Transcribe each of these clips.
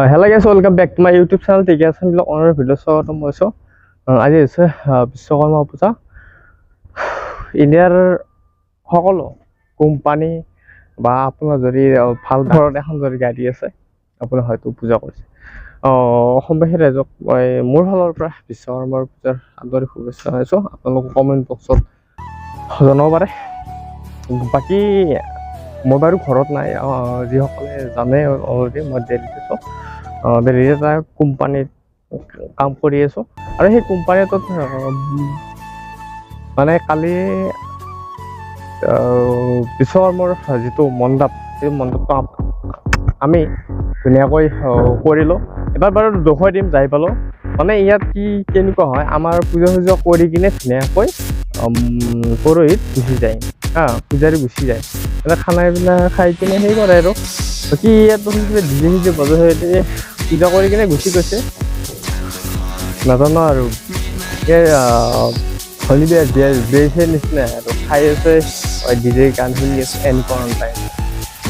Hello guys, welcome back to my YouTube channel. ঠিক আছে বিলাক অনাৰ ভিডিঅ' স্বাগতম কৰিছোঁ। আজি হৈছে বিশ্বকৰ্মা পূজা। ইণ্ডিয়াৰ সকলো কোম্পানী বা আপোনাৰ যদি ভাল ঘৰত এখন যদি গাড়ী আছে আপুনি হয়তো পূজা কৰিছে। অসমবাসী ৰাইজক মই মোৰ ফালৰ পৰা বিশ্বকৰ্মাৰ পূজাৰ আন্তৰিক শুভেচ্ছা জনাইছোঁ। আপোনালোকে কমেণ্ট বক্সত জনাব পাৰে। বাকী মই বাৰু ঘৰত নাই, যিসকলে জানে অলৰেডি মই দিল্লীত আছোঁ। দিল্লীত এটা কোম্পানীত কাম কৰি আছোঁ আৰু সেই কোম্পানীটোত মানে কালি বিশ্বকৰ্মাৰ যিটো মণ্ডপ সেই মণ্ডপটো আমি ধুনীয়াকৈ কৰিলোঁ। এবাৰ বাৰু দেখুৱাই দিম যাই পালোঁ। মানে ইয়াত কেনেকুৱা হয়, আমাৰ পূজা চূজা কৰি কিনে ধুনীয়াকৈ পুৰোহিত গুচি যায়, পূজাৰী গুচি যায়, খানা পিনা খাই কিনে সেই কৰে আৰু বাকী ইয়াত কিবা ডিজে চিজে বজাই পূজা কৰি কিনে গুচি গৈছে। নাজানো আৰু হলি বিয়াৰ নিচিনা আৰু খাই আছে, ডিজে গান শুনি আছে, এনেকুৱা টাইম।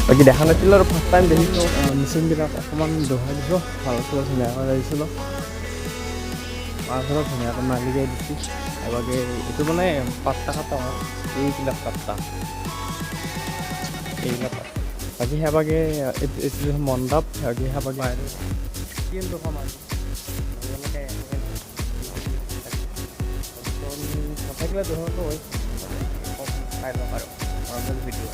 বাকী দেখা নাছিলোঁ আৰু ফাৰ্ষ্ট টাইম দেখিছোঁ। মেচিনবিলাক অকণমান দেখুৱাই দিছোঁ, ভালকৈ ধুনীয়াকৈ লাগিছিলোঁ, মাছবিলাক ধুনীয়াকৈ মালিকাই দিছোঁ। এবাগে এইটো মানে পাত্তা খাতা হয়, এইবিলাক পাত্তা এইবিলাক পাত্তা। বাকী সেবাগে এইটো মণ্ডপ বাকী সেবাগে কিন্তু নাথাকিলে দেখোন খাই লওক আৰু ভিডিঅ'।